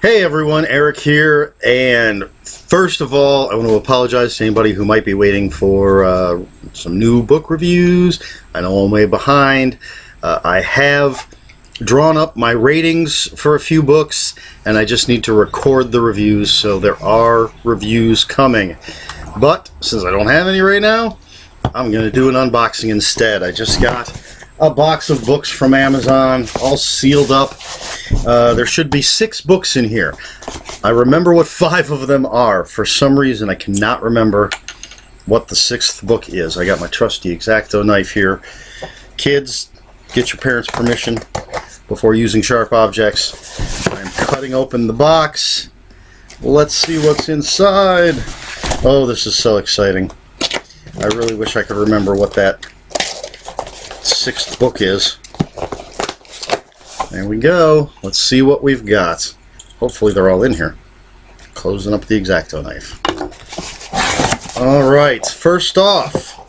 Hey everyone, Eric here, and first of all, I want to apologize to anybody who might be waiting for some new book reviews. I know I'm way behind. I have drawn up my ratings for a few books, and I just need to record the reviews, so there are reviews coming. But, since I don't have any right now, I'm going to do an unboxing instead. I just got a box of books from Amazon, all sealed up. There should be 6 books in here. I remember what 5 of them are. For some reason, I cannot remember what the 6th book is. I got my trusty X-Acto knife here. Kids, get your parents' permission before using sharp objects. I'm cutting open the box. Let's see what's inside. Oh, this is so exciting. I really wish I could remember what that 6th book is. There we go. Let's see what we've got. Hopefully they're all in here. Closing up the X-Acto knife. Alright, first off,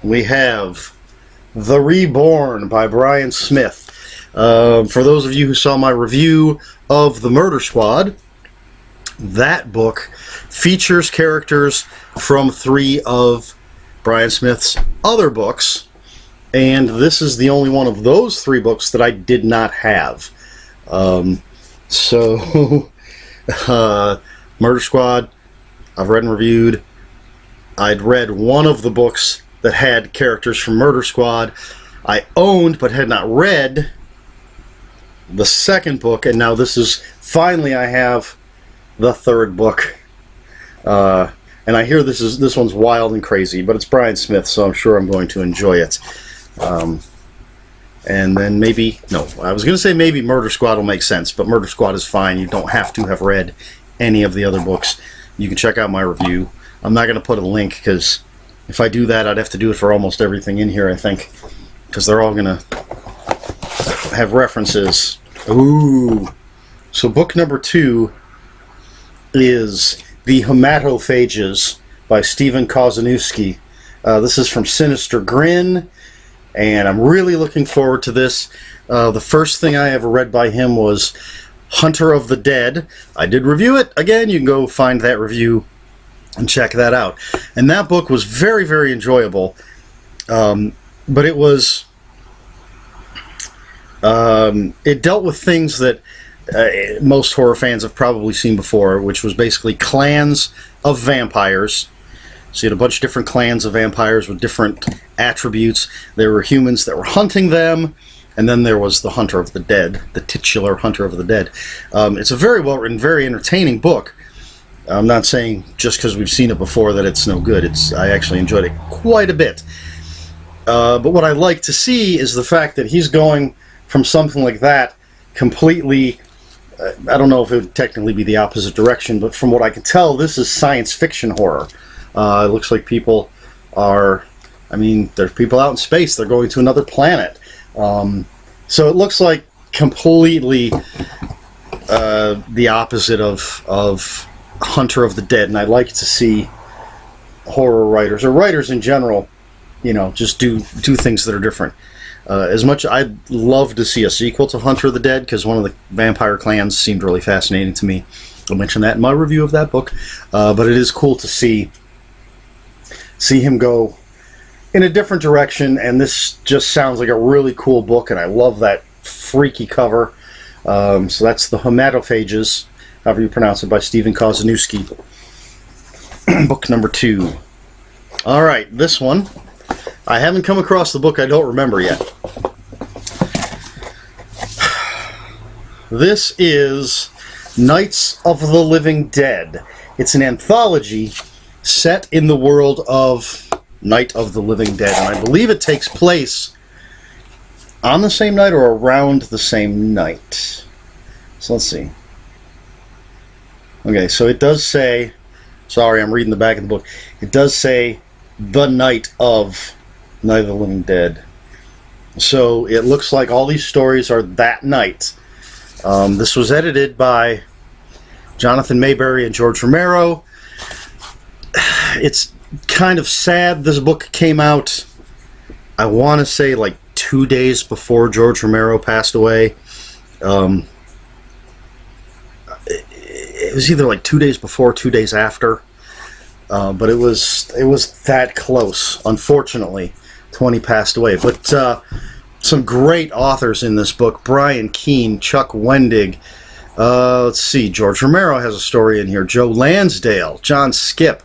we have The Reborn by Brian Smith. For those of you who saw my review of The Murder Squad, that book features characters from 3 of Brian Smith's other books. And this is the only one of those 3 books that I did not have. Murder Squad, I've read and reviewed. I'd read one of the books that had characters from Murder Squad. I owned but had not read the 2nd book, and now this is, finally I have the 3rd book. And I hear this one's wild and crazy, but it's Brian Smith, so I'm sure I'm going to enjoy it. And then maybe, no, I was going to say maybe Murder Squad will make sense, but Murder Squad is fine. You don't have to have read any of the other books. You can check out my review. I'm not going to put a link, because if I do that, I'd have to do it for almost everything in here, I think, because they're all going to have references. Ooh. So book number 2 is The Hamato Phages by Stephen Kozanowski. This is from Sinister Grin, and I'm really looking forward to this. The first thing I ever read by him was Hunter of the Dead. I did review it. Again, you can go find that review and check that out. And that book was very, very enjoyable. But it was... it dealt with things that most horror fans have probably seen before, which was basically clans of vampires. So you had a bunch of different clans of vampires with different attributes. There were humans that were hunting them, and then there was the Hunter of the Dead, the titular Hunter of the Dead. It's a very well-written, very entertaining book. I'm not saying just because we've seen it before that it's no good. I actually enjoyed it quite a bit. But what I like to see is the fact that he's going from something like that completely... I don't know if it would technically be the opposite direction, but from what I can tell, this is science fiction horror. It looks like people are... I mean, there's people out in space. They're going to another planet. So it looks like completely the opposite of Hunter of the Dead. And I like to see horror writers, or writers in general, you know, just do things that are different. As much I'd love to see a sequel to Hunter of the Dead, because one of the vampire clans seemed really fascinating to me. I'll mention that in my review of that book. But it is cool to see him go in a different direction, and this just sounds like a really cool book, and I love that freaky cover. So that's The Hamato Phages, however you pronounce it, by Stephen Kozanowski. Book number 2. Alright, this one. I haven't come across the book I don't remember yet. This is Knights of the Living Dead. It's an anthology set in the world of Night of the Living Dead, and I believe it takes place on the same night or around the same night. So let's see. Okay, so it does say, sorry, I'm reading the back of the book. It does say the night of Night of the Living Dead. So it looks like all these stories are that night. This was edited by Jonathan Mayberry and George Romero. It's kind of sad. This book came out, I want to say, like 2 days before George Romero passed away. it was either like 2 days before, 2 days after, but it was that close, unfortunately, to when he passed away. But some great authors in this book: Brian Keene, Chuck Wendig. Let's see, George Romero has a story in here. Joe Lansdale, John Skip.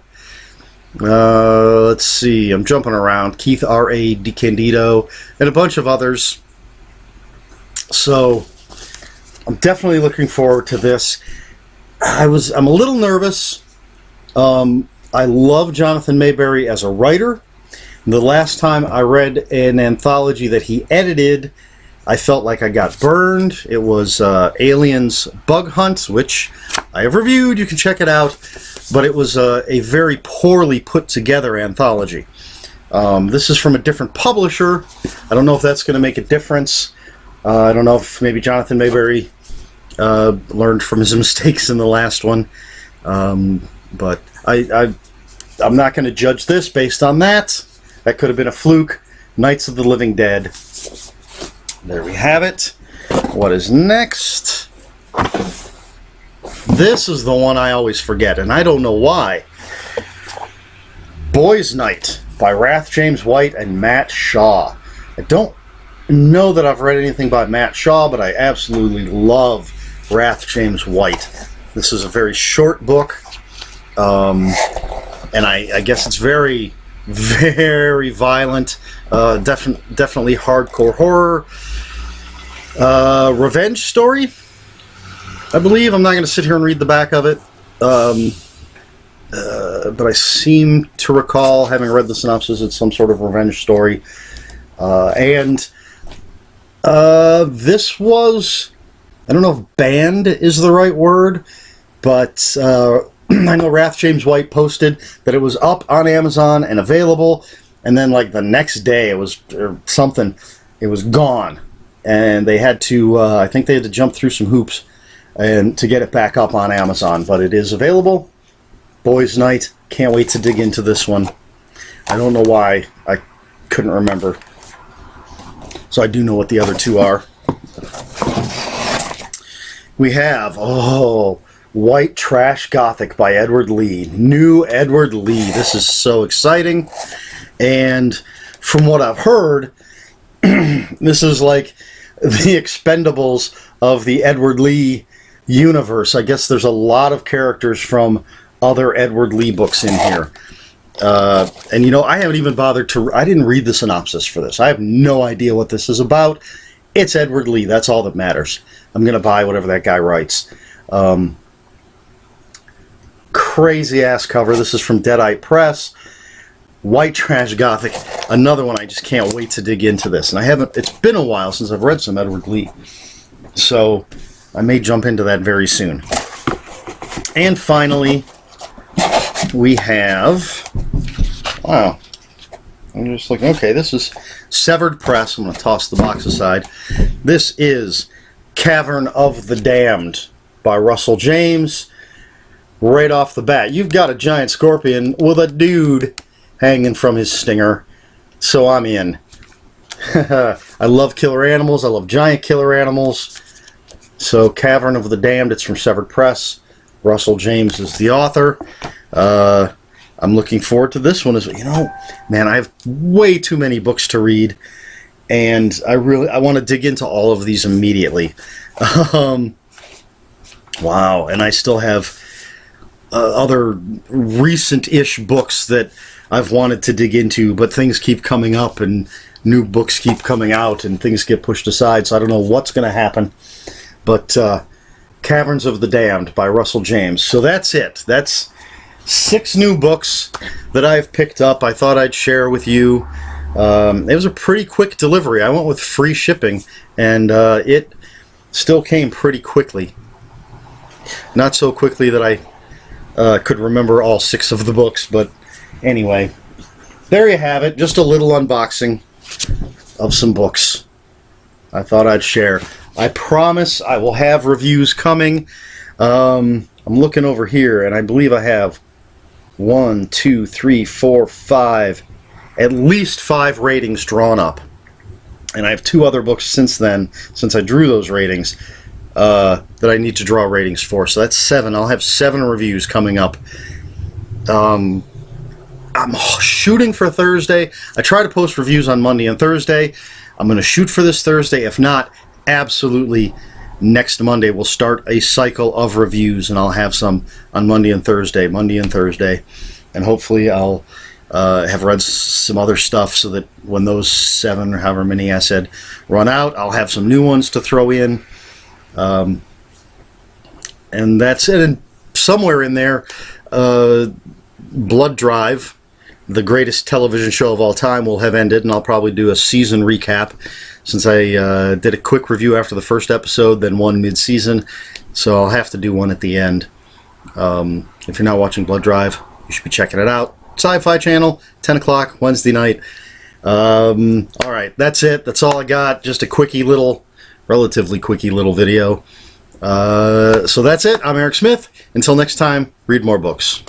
Let's see, I'm jumping around. Keith R.A. DiCandido, and a bunch of others. So I'm definitely looking forward to this. I'm a little nervous. I love Jonathan Mayberry as a writer. The last time I read an anthology that he edited, I felt like I got burned. It was Aliens Bug Hunt, which I have reviewed. You can check it out. But it was a very poorly put together anthology. This is from a different publisher. I don't know if that's going to make a difference. I don't know if maybe Jonathan Mayberry learned from his mistakes in the last one. But I'm not going to judge this based on that. That could have been a fluke. Knights of the Living Dead. There we have it. What is next? This is the one I always forget, and I don't know why. Boys' Night by Wrath James White and Matt Shaw. I don't know that I've read anything by Matt Shaw, but I absolutely love Wrath James White. This is a very short book, and I guess it's very, very violent. Definitely hardcore horror. Revenge story, I believe. I'm not going to sit here and read the back of it, but I seem to recall having read the synopsis. It's some sort of revenge story, and this was, I don't know if banned is the right word, but I know Wrath James White posted that it was up on Amazon and available, and then like the next day it was it was gone, and they had to I think they had to jump through some hoops and to get it back up on Amazon. But it is available. Boys' Night. Can't wait to dig into this one. I don't know why I couldn't remember, so I do know what the other two are. We have White Trash Gothic by Edward Lee. New Edward Lee. This is so exciting. And from what I've heard, this is like the Expendables of the Edward Lee universe. I guess there's a lot of characters from other Edward Lee books in here. And you know, I haven't even bothered I didn't read the synopsis for this. I have no idea what this is about. It's Edward Lee. That's all that matters. I'm going to buy whatever that guy writes. Crazy ass cover. This is from Deadite Press. White Trash Gothic. Another one. I just can't wait to dig into this. And it's been a while since I've read some Edward Lee, so I may jump into that very soon. And finally, we have, wow, I'm just looking, okay, this is Severed Press. I'm going to toss the box aside. This is Cavern of the Damned by Russell James. Right off the bat, you've got a giant scorpion with a dude hanging from his stinger, so I'm in. I love killer animals. I love giant killer animals. So Cavern of the Damned, it's from Severed Press. Russell James is the author. I'm looking forward to this one. You know, man, I have way too many books to read, and I want to dig into all of these immediately. Wow, and I still have other recent-ish books that I've wanted to dig into, but things keep coming up and new books keep coming out and things get pushed aside, so I don't know what's going to happen. But Caverns of the Damned by Russell James. So that's it. That's 6 new books that I've picked up. I thought I'd share with you. It was a pretty quick delivery. I went with free shipping, and it still came pretty quickly. Not so quickly that I could remember all 6 of the books, but anyway, there you have it. Just a little unboxing of some books I thought I'd share. I promise I will have reviews coming. I'm looking over here, and I believe I have 1, 2, 3, 4, 5, at least 5 ratings drawn up. And I have 2 other books since then, since I drew those ratings. that I need to draw ratings for. So that's 7. I'll have 7 reviews coming up. I'm shooting for Thursday. I try to post reviews on Monday and Thursday. I'm going to shoot for this Thursday. If not, absolutely next Monday we'll start a cycle of reviews, and I'll have some on Monday and Thursday. And hopefully I'll have read some other stuff so that when those 7 or however many I said run out, I'll have some new ones to throw in. And that's it. And somewhere in there, Blood Drive, the greatest television show of all time, will have ended, and I'll probably do a season recap, since I did a quick review after the first episode, then one mid-season, so I'll have to do one at the end. If you're not watching Blood Drive, you should be checking it out. Sci-Fi Channel, 10 o'clock, Wednesday night. Alright, that's it. That's all I got. Just a relatively quickie little video. So that's it. I'm Eric Smith. Until next time, read more books.